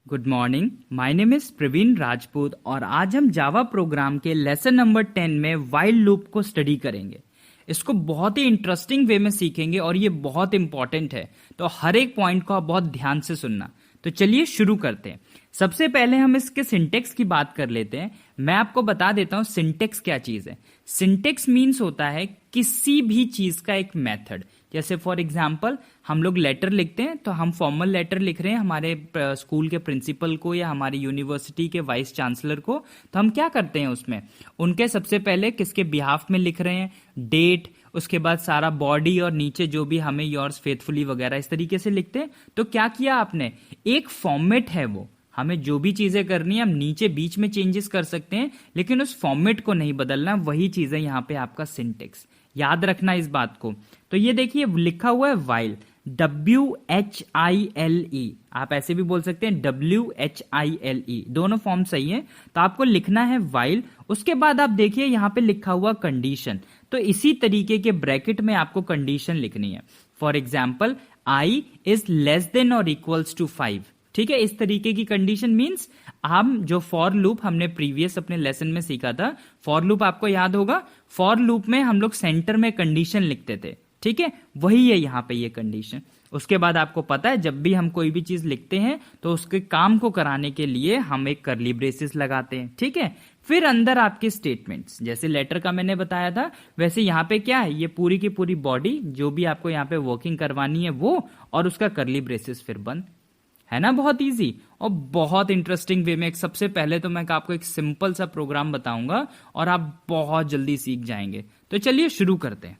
Good morning, my name is Praveen Rajput और आज हम जावा प्रोग्राम के लेसन नंबर 10 में व्हाइल लूप को स्टडी करेंगे। इसको बहुत ही इंटरेस्टिंग वे में सीखेंगे और ये बहुत इंपॉर्टेंट है, तो हर एक पॉइंट को आप बहुत ध्यान से सुनना। तो चलिए शुरू करते हैं। सबसे पहले हम इसके सिंटेक्स की बात कर लेते हैं। मैं आपको बता देता हूं सिंटेक्स क्या चीज है। सिंटेक्स मीन्स होता है किसी भी चीज का एक मेथड। जैसे फॉर एग्जाम्पल हम लोग लेटर लिखते हैं तो हम फॉर्मल लेटर लिख रहे हैं हमारे स्कूल के प्रिंसिपल को या हमारी यूनिवर्सिटी के वाइस चांसलर को, तो हम क्या करते हैं उसमें उनके सबसे पहले किसके बिहाफ में लिख रहे हैं, डेट, उसके बाद सारा बॉडी और नीचे जो भी हमें योर्स फेथफुली वगैरह इस तरीके से लिखते हैं। तो क्या किया आपने, एक फॉर्मेट है वो, हमें जो भी चीजें करनी है हम नीचे बीच में चेंजेस कर सकते हैं लेकिन उस फॉर्मेट को नहीं बदलना। वही चीज है यहाँ पे आपका सिंटेक्स, याद रखना इस बात को। तो ये देखिए लिखा हुआ है व्हाइल, WHILE, आप ऐसे भी बोल सकते हैं WHILE, दोनों फॉर्म सही है। तो आपको लिखना है व्हाइल, उसके बाद आप देखिए यहाँ पे लिखा हुआ कंडीशन, तो इसी तरीके के ब्रैकेट में आपको कंडीशन लिखनी है। For example I is less than और इक्वल्स टू 5, ठीक है। इस तरीके की कंडीशन मींस हम जो फॉर लूप हमने प्रीवियस अपने लेसन में सीखा था, फॉर लूप आपको याद होगा, फॉर लूप में हम लोग सेंटर में कंडीशन लिखते थे, ठीक है, वही है यहाँ पे ये कंडीशन। उसके बाद आपको पता है जब भी हम कोई भी चीज लिखते हैं तो उसके काम को कराने के लिए हम एक कर्ली ब्रेसेस लगाते हैं, ठीक है। फिर अंदर आपके स्टेटमेंट्स, जैसे लेटर का मैंने बताया था वैसे यहाँ पे क्या है, ये पूरी की पूरी बॉडी जो भी आपको यहाँ पे वर्किंग करवानी है वो, और उसका कर्ली ब्रेसेस फिर बंद, है ना। बहुत इजी और बहुत इंटरेस्टिंग वे में। सबसे पहले तो मैं आपको एक सिंपल सा प्रोग्राम बताऊंगा और आप बहुत जल्दी सीख जाएंगे। तो चलिए शुरू करते हैं।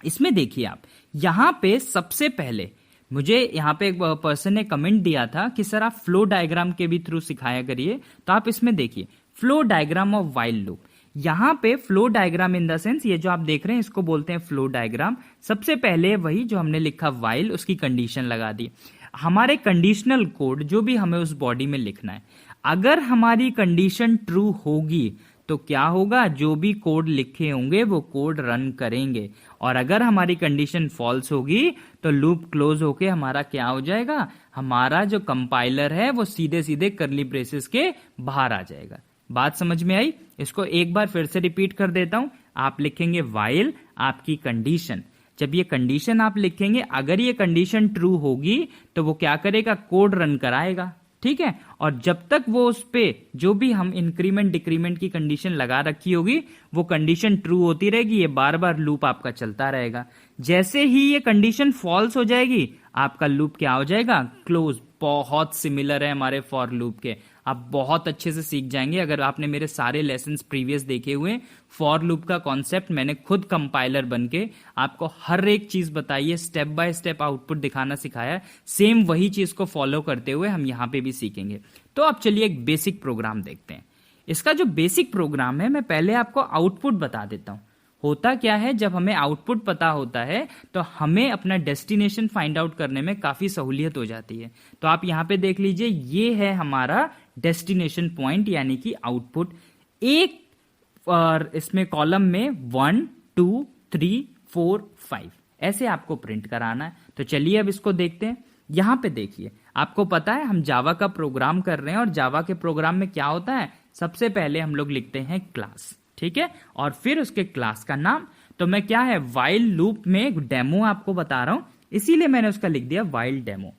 इसमें देखिए आप यहां पे सबसे पहले मुझे यहाँ पे एक पर्सन ने कमेंट दिया था कि सर आप फ्लो डायग्राम के भी थ्रू सिखाया करिए, तो आप इसमें देखिए flow diagram of while loop. यहां पे flow diagram in the sense ये जो आप देख रहे हैं इसको बोलते हैं फ्लो डायग्राम। सबसे पहले वही जो हमने लिखा व्हाइल, उसकी कंडीशन लगा दी। हमारे कंडीशनल कोड जो भी हमें उस बॉडी में लिखना है, अगर हमारी कंडीशन ट्रू होगी तो क्या होगा, जो भी कोड लिखे होंगे वो कोड रन करेंगे, और अगर हमारी कंडीशन फॉल्स होगी तो लूप क्लोज होके हमारा क्या हो जाएगा, हमारा जो कंपाइलर है वो सीधे सीधे कर्ली ब्रेसेस के बाहर आ जाएगा। बात समझ में आई? इसको एक बार फिर से रिपीट कर देता हूं। आप लिखेंगे व्हाइल आपकी कंडीशन, जब ये कंडीशन आप लिखेंगे अगर ये कंडीशन ट्रू होगी तो वो क्या करेगा, कोड रन कराएगा, ठीक है। और जब तक वो उस पे जो भी हम इंक्रीमेंट डिक्रीमेंट की कंडीशन लगा रखी होगी वो कंडीशन ट्रू होती रहेगी, ये बार बार लूप आपका चलता रहेगा। जैसे ही ये कंडीशन फॉल्स हो जाएगी आपका लूप क्या हो जाएगा, क्लोज। बहुत सिमिलर है हमारे फॉर लूप के, आप बहुत अच्छे से सीख जाएंगे अगर आपने मेरे सारे लेसन्स प्रीवियस देखे हुए। फॉर लूप का कॉन्सेप्ट मैंने खुद कंपाइलर बनके आपको हर एक चीज बताई है, स्टेप बाय स्टेप आउटपुट दिखाना सिखाया है। सेम वही चीज को फॉलो करते हुए हम यहां पे भी सीखेंगे। तो अब चलिए एक बेसिक प्रोग्राम देखते हैं। इसका जो बेसिक प्रोग्राम है मैं पहले आपको आउटपुट बता देता हूं। होता क्या है, जब हमें आउटपुट पता होता है तो हमें अपना डेस्टिनेशन फाइंड आउट करने में काफी सहूलियत हो जाती है। तो आप यहां पे देख लीजिए, ये है हमारा डेस्टिनेशन पॉइंट यानी कि आउटपुट। एक और इसमें कॉलम में 1 2 3 4 5 ऐसे आपको प्रिंट कराना है। तो चलिए अब इसको देखते हैं। यहां पे देखिए, आपको पता है हम जावा का प्रोग्राम कर रहे हैं और जावा के प्रोग्राम में क्या होता है, सबसे पहले हम लोग लिखते हैं क्लास, ठीक है, और फिर उसके क्लास का नाम। तो मैं क्या है, व्हाइल लूप में एक डेमो आपको बता रहा हूं, इसीलिए मैंने उसका लिख दिया व्हाइल डेमो।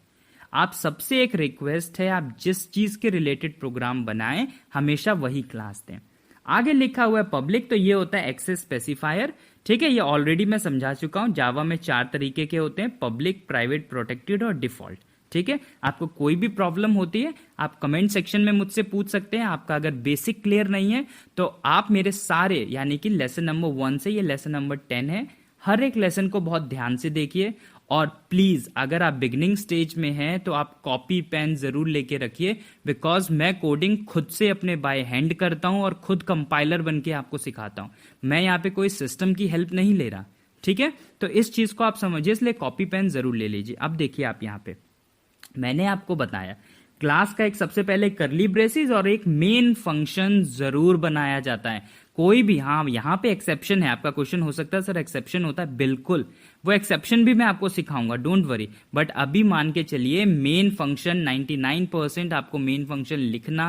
आप सबसे एक रिक्वेस्ट है, आप जिस चीज के रिलेटेड प्रोग्राम बनाएं हमेशा वही क्लास दें। आगे लिखा हुआ है पब्लिक, तो ये होता है एक्सेस स्पेसिफायर, ठीक है। ये ऑलरेडी मैं समझा चुका हूं, जावा में 4 तरीके के होते हैं, पब्लिक, प्राइवेट, प्रोटेक्टेड और डिफॉल्ट, ठीक है। आपको कोई भी प्रॉब्लम होती है आप कमेंट सेक्शन में मुझसे पूछ सकते हैं। आपका अगर बेसिक क्लियर नहीं है तो आप मेरे सारे यानी कि लेसन नंबर 1 से ये लेसन नंबर 10 है, हर एक लेसन को बहुत ध्यान से देखिए। और प्लीज अगर आप बिगिनिंग स्टेज में हैं तो आप कॉपी पेन जरूर लेके रखिए, बिकॉज मैं कोडिंग खुद से अपने बाय हैंड करता हूं और खुद कंपाइलर बन के आपको सिखाता हूं। मैं यहाँ पे कोई सिस्टम की हेल्प नहीं ले रहा, ठीक है। तो इस चीज को आप समझिए, इसलिए कॉपी पेन जरूर ले लीजिए। अब देखिए आप यहाँ पे मैंने आपको बताया क्लास का एक सबसे पहले कर्ली ब्रेसेस और एक मेन फंक्शन जरूर बनाया जाता है। कोई भी, हाँ यहाँ पे एक्सेप्शन है। आपका क्वेश्चन हो सकता है सर एक्सेप्शन होता है, बिल्कुल वो एक्सेप्शन भी मैं आपको सिखाऊंगा, डोंट वरी। बट अभी मान के चलिए मेन फंक्शन 99% आपको मेन फंक्शन लिखना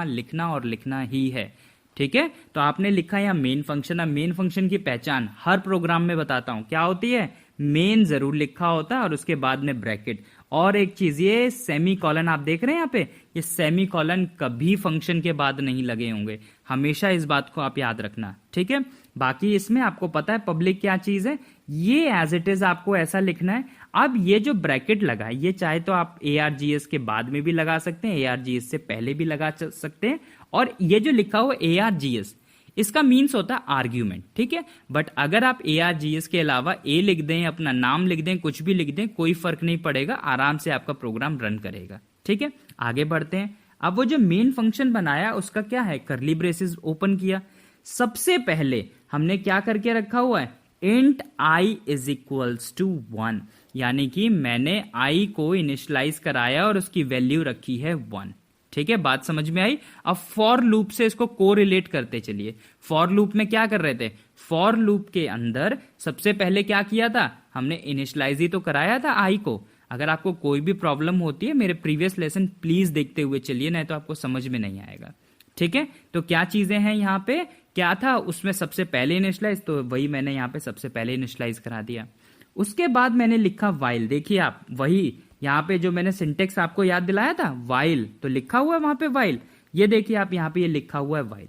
और लिखना ही है, ठीक है। तो आपने लिखा यहाँ मेन फंक्शन। अब मेन फंक्शन की पहचान हर प्रोग्राम में बताता हूं क्या होती है, मेन जरूर लिखा होता है और उसके बाद में ब्रैकेट। और एक चीज, ये सेमी कॉलन आप देख रहे हैं यहाँ पे, ये सेमी कॉलन कभी फंक्शन के बाद नहीं लगे होंगे, हमेशा इस बात को आप याद रखना, ठीक है। बाकी इसमें आपको पता है पब्लिक क्या चीज है, ये एज इट इज आपको ऐसा लिखना है। अब ये जो ब्रैकेट लगा है, ये चाहे तो आप ARGS के बाद में भी लगा सकते हैं, ARGS से पहले भी लगा सकते हैं। और ये जो लिखा हुआ ARGS, इसका मीन्स होता है आर्ग्यूमेंट, ठीक है। बट अगर आप ARGS के अलावा A लिख दें, अपना नाम लिख दें, कुछ भी लिख दें, कोई फर्क नहीं पड़ेगा, आराम से आपका प्रोग्राम रन करेगा, ठीक है। आगे बढ़ते हैं। अब वो जो मेन फंक्शन बनाया उसका क्या है, करली ब्रेसेस ओपन किया। सबसे पहले हमने क्या करके रखा हुआ है, int i is equals to 1, यानी कि मैंने i को इनिशियलाइज कराया और उसकी वैल्यू रखी है 1, ठीक है। बात समझ में आई। अब फॉर लूप से इसको कोरिलेट करते चलिए। फॉर लूप में क्या कर रहे थे, फॉर लूप के अंदर सबसे पहले क्या किया था, हमने इनिशियलाइज ही तो कराया था i को। अगर आपको कोई भी प्रॉब्लम होती है मेरे प्रीवियस लेसन प्लीज देखते हुए चलिए, नहीं तो आपको समझ में नहीं आएगा, ठीक है। तो क्या चीजें हैं यहाँ पे, क्या था उसमें सबसे पहले इनिशियलाइज, तो वही मैंने यहाँ पे सबसे पहले इनिशियलाइज करा दिया। उसके बाद मैंने लिखा वाइल, देखिए आप वही यहाँ पे जो मैंने सिंटेक्स आपको याद दिलाया था, वाइल, तो लिखा हुआ है वहां पे वाइल, ये देखिए आप यहाँ पे ये लिखा हुआ है वाइल।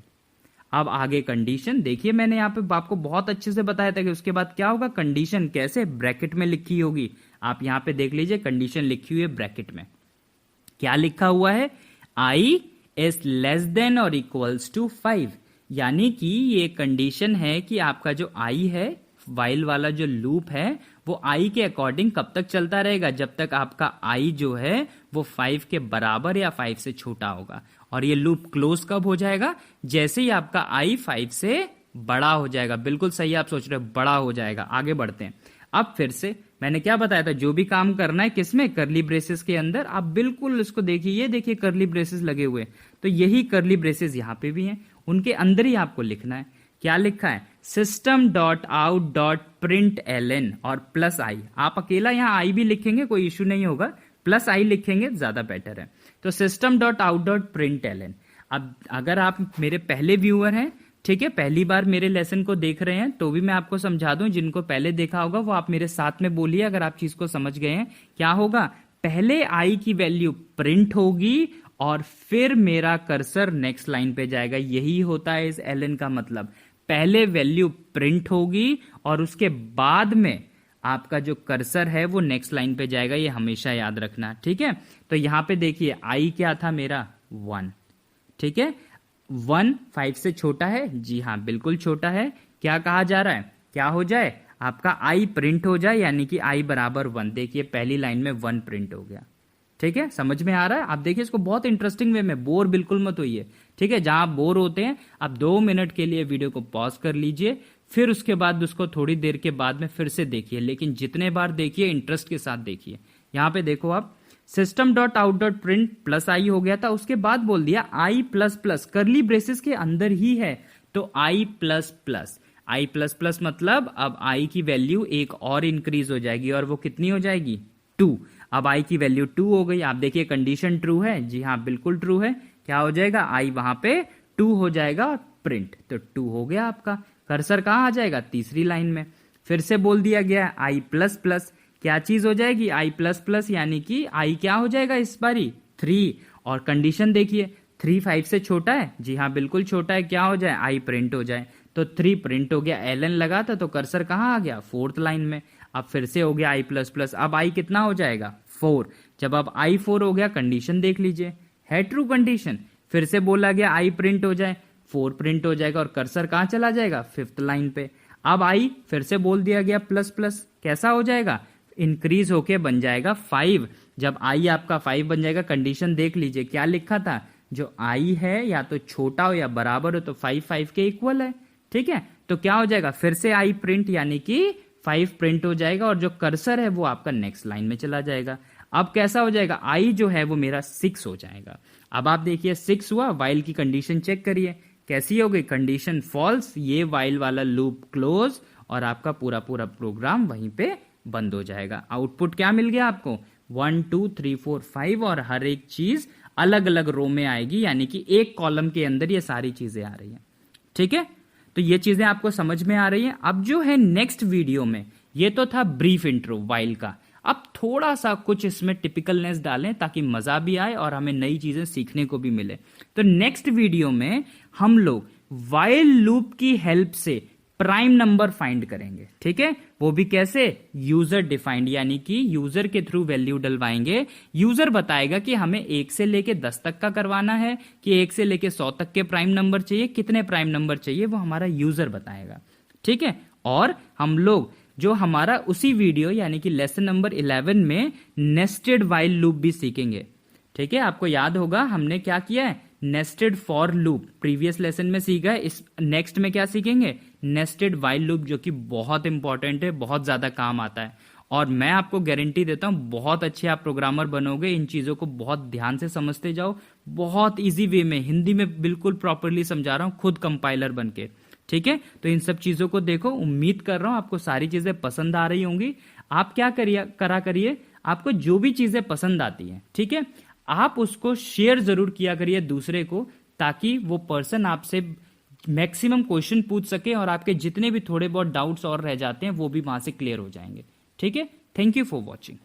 अब आगे कंडीशन, देखिए मैंने यहाँ पे आपको बहुत अच्छे से बताया था कि उसके बाद क्या होगा, कंडीशन कैसे ब्रैकेट में लिखी होगी। आप यहाँ पे देख लीजिए कंडीशन लिखी हुई है ब्रैकेट में, क्या लिखा हुआ है, i इज लेस देन और इक्वल्स टू 5, यानी कि ये कंडीशन है कि आपका जो i है, वाइल वाला जो लूप है वो i के अकॉर्डिंग कब तक चलता रहेगा, जब तक आपका i जो है वो 5 के बराबर या 5 से छोटा होगा। और ये लूप क्लोज कब हो जाएगा, जैसे ही आपका i 5 से बड़ा हो जाएगा। बिल्कुल सही आप सोच रहे हो, बड़ा हो जाएगा। आगे बढ़ते हैं। अब फिर से मैंने क्या बताया था, जो भी काम करना है किसमें, करली ब्रेसेस के अंदर। आप बिल्कुल इसको देखिए, ये देखिए करली ब्रेसेस लगे हुए, तो यही करली ब्रेसेस यहाँ पे भी हैं, उनके अंदर ही आपको लिखना है। क्या लिखा है, system.out.println और प्लस आई। आप अकेला यहाँ आई भी लिखेंगे कोई इश्यू नहीं होगा, प्लस आई लिखेंगे ज्यादा बेटर है। तो system.out.println। अब अगर आप मेरे पहले व्यूअर हैं, ठीक है, पहली बार मेरे लेसन को देख रहे हैं, तो भी मैं आपको समझा दूं, जिनको पहले देखा होगा वो आप मेरे साथ में बोलिए अगर आप चीज को समझ गए हैं। क्या होगा, पहले आई की वैल्यू प्रिंट होगी और फिर मेरा कर्सर नेक्स्ट लाइन पे जाएगा। यही होता है इस ln का मतलब, पहले वैल्यू प्रिंट होगी और उसके बाद में आपका जो कर्सर है वो नेक्स्ट लाइन पे जाएगा, ये हमेशा याद रखना, ठीक है। तो यहां पे देखिए आई क्या था मेरा 1, ठीक है। 1 5 से छोटा है, जी हाँ बिल्कुल छोटा है। क्या कहा जा रहा है, क्या हो जाए, आपका i प्रिंट हो जाए, यानी कि i बराबर 1। देखिए पहली लाइन में 1 प्रिंट हो गया, ठीक है, समझ में आ रहा है। आप देखिए इसको बहुत इंटरेस्टिंग वे में, बोर बिल्कुल मत होइए, ठीक है। जहां आप बोर होते हैं आप 2 मिनट के लिए वीडियो को पॉज कर लीजिए, फिर उसके बाद उसको थोड़ी देर के बाद में फिर से देखिए, लेकिन जितने बार देखिए इंटरेस्ट के साथ देखिए। यहां पे देखो आप, system.out.print प्लस आई हो गया था, उसके बाद बोल दिया i प्लस प्लस, करली ब्रेसेस के अंदर ही है, तो i plus plus. i plus plus मतलब अब i की वैल्यू एक और इंक्रीज हो जाएगी, और वो कितनी हो जाएगी, 2। अब i की वैल्यू 2 हो गई। आप देखिए कंडीशन ट्रू है, जी हाँ बिल्कुल ट्रू है। क्या हो जाएगा, i वहां पे 2 हो जाएगा और प्रिंट, तो 2 हो गया आपका। कर्सर कहां आ जाएगा, तीसरी लाइन में। फिर से बोल दिया गया i प्लस प्लस, क्या चीज हो जाएगी, i प्लस प्लस, यानी कि i क्या हो जाएगा इस बारी 3। और कंडीशन देखिए 3 5 से छोटा है, जी हाँ बिल्कुल छोटा है। क्या हो जाए, i प्रिंट हो जाए, तो 3 प्रिंट हो गया। ln लगा था तो कर्सर कहां आ गया, 4th लाइन में। अब फिर से हो गया i प्लस प्लस, अब i कितना हो जाएगा, 4। जब अब i 4 हो गया, कंडीशन देख लीजिए, है ट्रू कंडीशन। फिर से बोला गया i प्रिंट हो जाए, 4 प्रिंट हो जाएगा, और कर्सर कहां चला जाएगा, 5th लाइन पे। अब i फिर से बोल दिया गया प्लस प्लस, कैसा हो जाएगा, इंक्रीज होके बन जाएगा 5। जब i आपका 5 बन जाएगा, कंडीशन देख लीजिए, क्या लिखा था, जो i है या तो छोटा हो या बराबर हो, तो 5 5 के इक्वल है, ठीक है। तो क्या हो जाएगा, फिर से i प्रिंट, यानी कि 5 प्रिंट हो जाएगा, और जो कर्सर है वो आपका नेक्स्ट लाइन में चला जाएगा। अब कैसा हो जाएगा, i जो है वो मेरा 6 हो जाएगा। अब आप देखिए 6 हुआ, वाइल की कंडीशन चेक करिए, कैसी हो गई, कंडीशन फॉल्स, ये वाइल वाला लूप क्लोज, और आपका पूरा पूरा प्रोग्राम वहीं पे बंद हो जाएगा। आउटपुट क्या मिल गया आपको, 1 2 3 4 5, और हर एक चीज अलग अलग रो में आएगी, यानी कि एक कॉलम के अंदर ये सारी चीजें आ रही हैं। ठीक है, तो ये चीजें आपको समझ में आ रही हैं। अब जो है नेक्स्ट वीडियो में, ये तो था ब्रीफ इंट्रो वाइल का, अब थोड़ा सा कुछ इसमें टिपिकलनेस डालें ताकि मजा भी आए और हमें नई चीजें सीखने को भी मिले। तो नेक्स्ट वीडियो में हम लोग वाइल लूप की हेल्प से प्राइम नंबर फाइंड करेंगे। ठीक है, वो भी कैसे, यूजर डिफाइंड, यानी कि यूजर के थ्रू वैल्यू डलवाएंगे। यूजर बताएगा कि हमें 1 से लेके 10 तक का करवाना है कि 1 से लेके 100 तक के प्राइम नंबर चाहिए, कितने प्राइम नंबर चाहिए, वो हमारा यूजर बताएगा। ठीक है, और हम लोग जो हमारा उसी वीडियो यानी कि लेसन नंबर 11 में नेस्टेड वाइल लूप भी सीखेंगे। ठीक है, आपको याद होगा हमने क्या किया है, nested for loop previous lesson में सीखा है। इस नेक्स्ट में क्या सीखेंगे, नेस्टेड वाइल लूप, जो कि बहुत इंपॉर्टेंट है, बहुत ज्यादा काम आता है, और मैं आपको गारंटी देता हूं बहुत अच्छे आप प्रोग्रामर बनोगे। इन चीजों को बहुत ध्यान से समझते जाओ, बहुत इजी वे में, हिंदी में बिल्कुल प्रॉपरली समझा रहा हूं, खुद कंपाइलर बन के। ठीक है, तो इन सब चीजों को देखो, उम्मीद कर रहा हूं आपको सारी चीजें पसंद आ रही होंगी। आप क्या करा करिए, आपको जो भी चीजें पसंद आती हैं, ठीक है, आप उसको शेयर जरूर किया करिए दूसरे को, ताकि वो पर्सन आपसे मैक्सिमम क्वेश्चन पूछ सके और आपके जितने भी थोड़े बहुत डाउट्स और रह जाते हैं वो भी वहां से क्लियर हो जाएंगे। ठीक है, थैंक यू फॉर वॉचिंग।